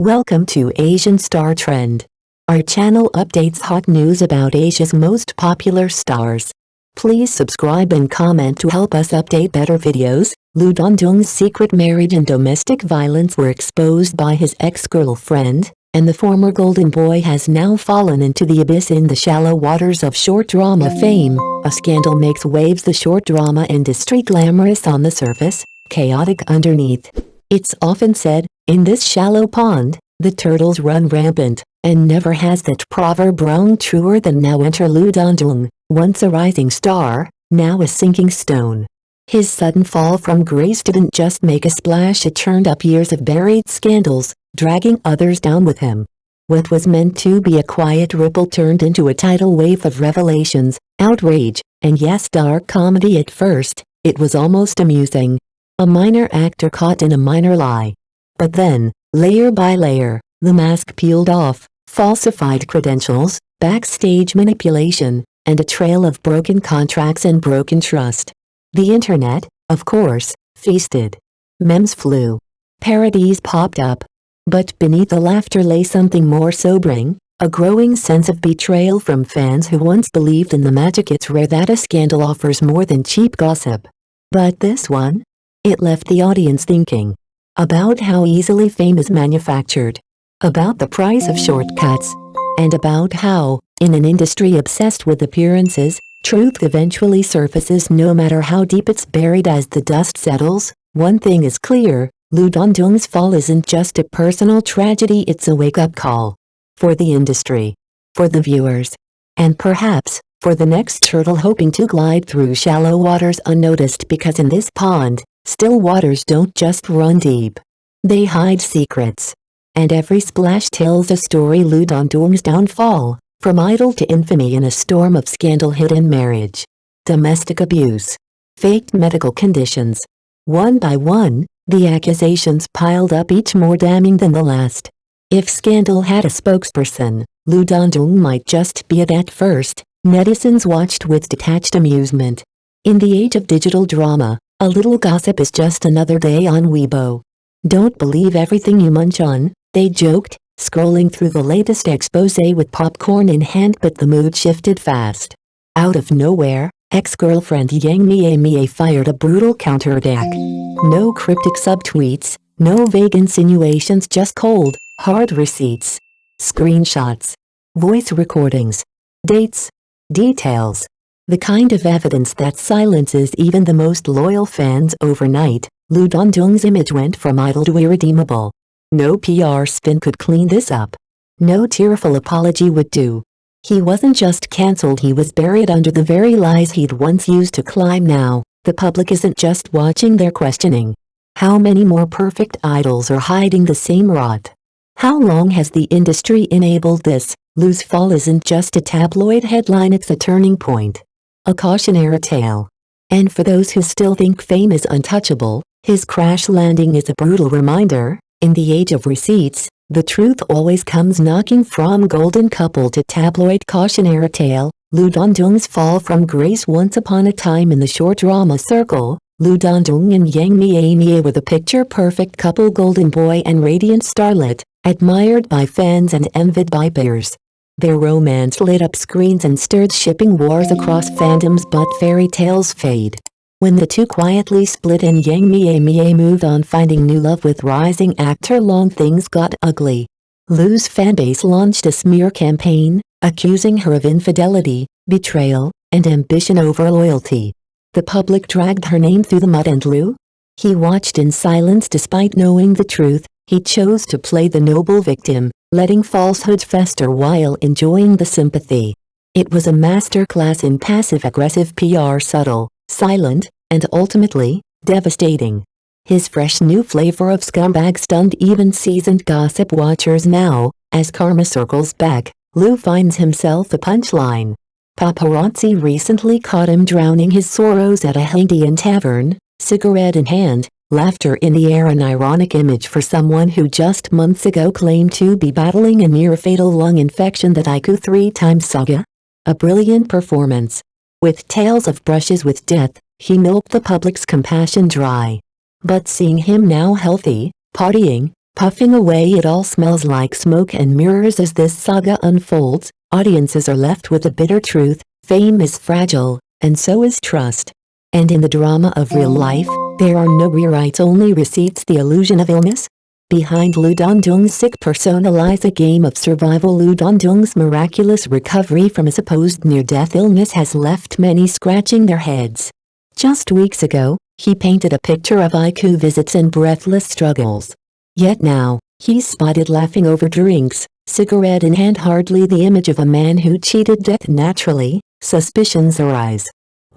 Welcome to Asian Star Trend. Our channel updates hot news about Asia's most popular stars. Please subscribe and comment to help us update better videos. Dandong's secret marriage and domestic violence were exposed by his ex-girlfriend, and the former golden boy has now fallen into the abyss in the shallow waters of short drama fame. A scandal makes waves. The short drama industry, glamorous on the surface, chaotic underneath. It's often said, in this shallow pond, the turtles run rampant, and never has that proverb rung truer than now. Enter Dandong, once a rising star, now a sinking stone. His sudden fall from grace didn't just make a splash, it churned up years of buried scandals, dragging others down with him. What was meant to be a quiet ripple turned into a tidal wave of revelations, outrage, and yes, dark comedy. At first, it was almost amusing. A minor actor caught in a minor lie. But then, layer by layer, the mask peeled off, falsified credentials, backstage manipulation, and a trail of broken contracts and broken trust. The internet, of course, feasted. Memes flew. Parodies popped up. But beneath the laughter lay something more sobering, a growing sense of betrayal from fans who once believed in the magic. It's rare that a scandal offers more than cheap gossip. But this one? It left the audience thinking. About how easily fame is manufactured. About the price of shortcuts. And about how, in an industry obsessed with appearances, truth eventually surfaces no matter how deep it's buried. As the dust settles, one thing is clear, Dandong's fall isn't just a personal tragedy, it's a wake-up call. For the industry. For the viewers. And perhaps, for the next turtle hoping to glide through shallow waters unnoticed, because in this pond, still waters don't just run deep. They hide secrets. And every splash tells a story. Dandong's downfall, from idol to infamy in a storm of scandal. Hidden marriage. Domestic abuse. Faked medical conditions. One by one, the accusations piled up, each more damning than the last. If scandal had a spokesperson, Dandong might just be it. At first, netizens watched with detached amusement. In the age of digital drama, a little gossip is just another day on Weibo. Don't believe everything you munch on, they joked, scrolling through the latest exposé with popcorn in hand. But the mood shifted fast. Out of nowhere, ex-girlfriend Mie Mie fired a brutal counterattack. No cryptic subtweets, no vague insinuations, just cold, hard receipts. Screenshots. Voice recordings. Dates. Details. The kind of evidence that silences even the most loyal fans. Overnight, Dandong's image went from idol to irredeemable. No PR spin could clean this up. No tearful apology would do. He wasn't just cancelled, he was buried under the very lies he'd once used to climb. Now, the public isn't just watching, they're questioning. How many more perfect idols are hiding the same rot? How long has the industry enabled this? Lu's fall isn't just a tabloid headline, it's a turning point. A cautionary tale. And for those who still think fame is untouchable, his crash landing is a brutal reminder. In the age of receipts, the truth always comes knocking. From golden couple to tabloid cautionary tale, Dandong's fall from grace. Once upon a time in the short drama circle, Dandong and Mie Mie were the picture-perfect couple, golden boy and radiant starlet, admired by fans and envied by peers. Their romance lit up screens and stirred shipping wars across fandoms, but fairy tales fade. When the two quietly split and Mie Mie moved on finding new love with rising actor Long, things got ugly. Lu's fanbase launched a smear campaign, accusing her of infidelity, betrayal, and ambition over loyalty. The public dragged her name through the mud, and Lu? He watched in silence. Despite knowing the truth, he chose to play the noble victim, letting falsehoods fester while enjoying the sympathy. It was a masterclass in passive-aggressive PR, subtle, silent, and ultimately, devastating. His fresh new flavor of scumbag stunned even seasoned gossip watchers. Now, as karma circles back, Lu finds himself a punchline. Paparazzi recently caught him drowning his sorrows at a Haitian tavern, cigarette in hand, laughter in the air, an ironic image for someone who just months ago claimed to be battling a near-fatal lung infection. That IQ 3x saga? A brilliant performance. With tales of brushes with death, he milked the public's compassion dry. But seeing him now healthy, partying, Puffing away, it all smells like smoke and mirrors. As this saga unfolds, audiences are left with the bitter truth: fame is fragile, and so is trust. And in the drama of real life, there are no rewrites, only receipts. The illusion of illness? Behind Lu Dandong's sick persona lies a game of survival. Lu Dandong's miraculous recovery from a supposed near-death illness has left many scratching their heads. Just weeks ago, he painted a picture of IQ visits and breathless struggles. Yet now, he's spotted laughing over drinks, cigarette in hand, hardly the image of a man who cheated death. Naturally, suspicions arise.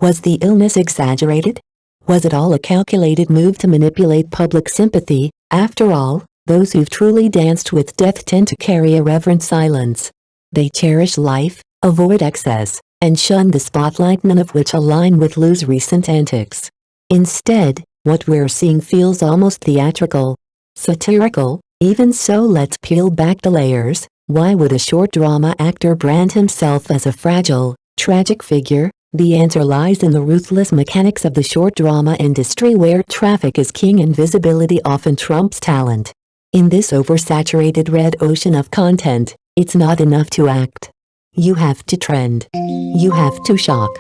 Was the illness exaggerated? Was it all a calculated move to manipulate public sympathy? After all, those who've truly danced with death tend to carry a reverent silence. They cherish life, avoid excess, and shun the spotlight, none of which align with Lu's recent antics. Instead, what we're seeing feels almost theatrical, satirical. Even so, let's peel back the layers. Why would a short drama actor brand himself as a fragile, tragic figure? The answer lies in the ruthless mechanics of the short drama industry, where traffic is king and visibility often trumps talent. In this oversaturated red ocean of content, it's not enough to act. You have to trend. You have to shock.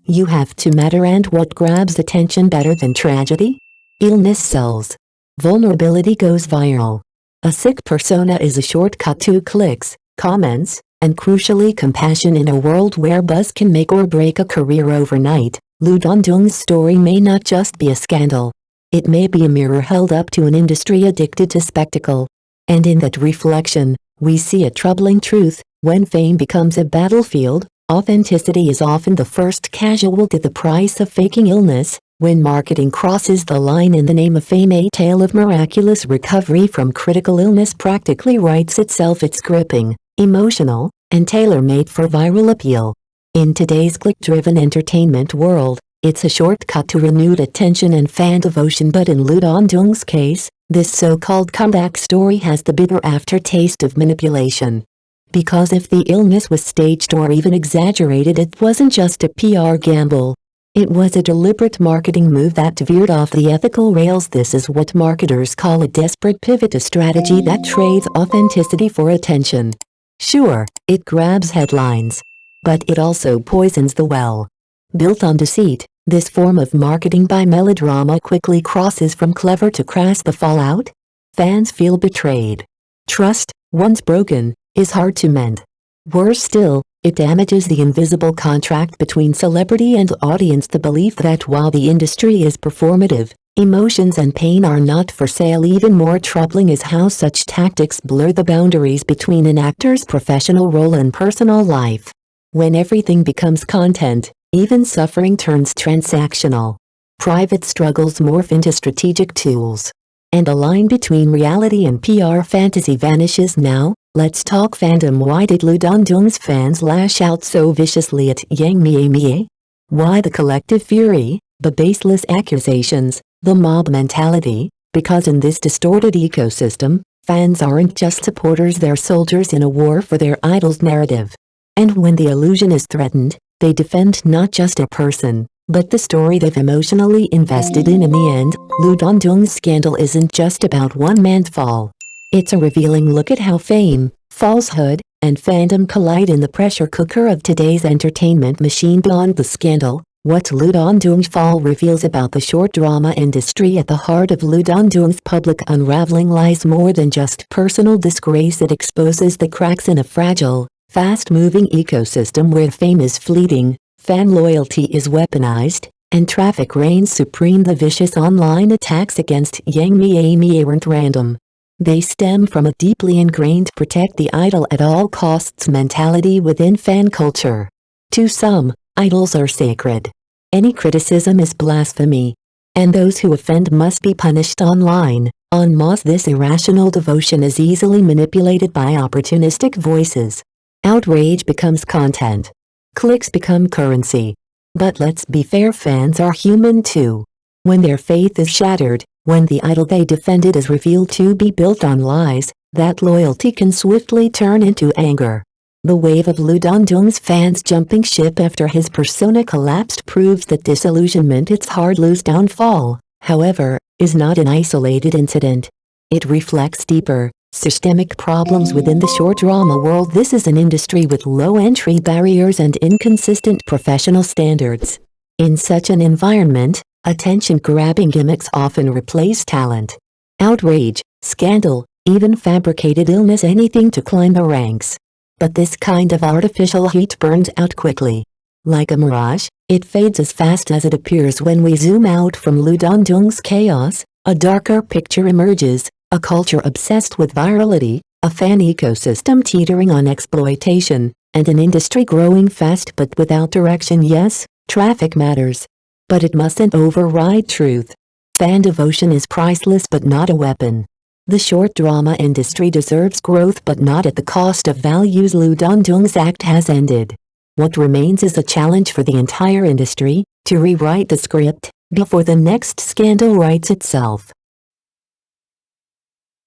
You have to matter. And what grabs attention better than tragedy? Illness sells. Vulnerability goes viral. A sick persona is a shortcut to clicks, comments, and crucially compassion. In a world where buzz can make or break a career overnight, Lu Dandong's story may not just be a scandal. It may be a mirror held up to an industry addicted to spectacle. And in that reflection, we see a troubling truth: when fame becomes a battlefield, authenticity is often the first casualty. The price of faking illness. When marketing crosses the line in the name of fame, a tale of miraculous recovery from critical illness practically writes itself. It's gripping, emotional, and tailor-made for viral appeal. In today's click-driven entertainment world, it's a shortcut to renewed attention and fan devotion. But in Lu Dandong's case, this so-called comeback story has the bitter aftertaste of manipulation. Because if the illness was staged or even exaggerated, it wasn't just a PR gamble. It was a deliberate marketing move that veered off the ethical rails. This is what marketers call a desperate pivot, a strategy that trades authenticity for attention. Sure, it grabs headlines, but it also poisons the well. Built on deceit, this form of marketing by melodrama quickly crosses from clever to crass. The fallout? Fans feel betrayed. Trust, once broken, is hard to mend. Worse still, it damages the invisible contract between celebrity and audience, the belief that while the industry is performative, emotions and pain are not for sale. Even more troubling is how such tactics blur the boundaries between an actor's professional role and personal life. When everything becomes content, even suffering turns transactional. Private struggles morph into strategic tools. And the line between reality and PR fantasy vanishes. Now, let's talk fandom. Why did Lu Dandong's fans lash out so viciously at Mie Mie? Why the collective fury, the baseless accusations, the mob mentality? Because in this distorted ecosystem, fans aren't just supporters, they're soldiers in a war for their idol's narrative. And when the illusion is threatened, they defend not just a person, but the story they've emotionally invested in. In the end, Lu Dandong's scandal isn't just about one man's fall. It's a revealing look at how fame, falsehood, and fandom collide in the pressure cooker of today's entertainment machine. Beyond the scandal, what Lu Dandong's fall reveals about the short drama industry. At the heart of Lu Dandong's public unraveling lies more than just personal disgrace. It exposes the cracks in a fragile, fast-moving ecosystem where fame is fleeting, fan loyalty is weaponized, and traffic reigns supreme. The vicious online attacks against Mie Mie weren't random. They stem from a deeply ingrained protect the idol at all costs mentality within fan culture. To some, idols are sacred. Any criticism is blasphemy. And those who offend must be punished online. En masse, this irrational devotion is easily manipulated by opportunistic voices. Outrage becomes content. Clicks become currency. But let's be fair, fans are human too. When their faith is shattered, when the idol they defended is revealed to be built on lies, that loyalty can swiftly turn into anger. The wave of Lu Dandong's fans jumping ship after his persona collapsed proves that disillusionment, its hard Lu's downfall, however, is not an isolated incident. It reflects deeper, systemic problems within the short drama world. This is an industry with low entry barriers and inconsistent professional standards. In such an environment, attention-grabbing gimmicks often replace talent. Outrage, scandal, even fabricated illness, anything to climb the ranks. But this kind of artificial heat burns out quickly. Like a mirage, it fades as fast as it appears. When we zoom out from Dandong's chaos, a darker picture emerges, a culture obsessed with virality, a fan ecosystem teetering on exploitation, and an industry growing fast but without direction. Yes, traffic matters. But it mustn't override truth. Fan devotion is priceless but not a weapon. The short drama industry deserves growth but not at the cost of values. Dandong's act has ended. What remains is a challenge for the entire industry, to rewrite the script, before the next scandal writes itself.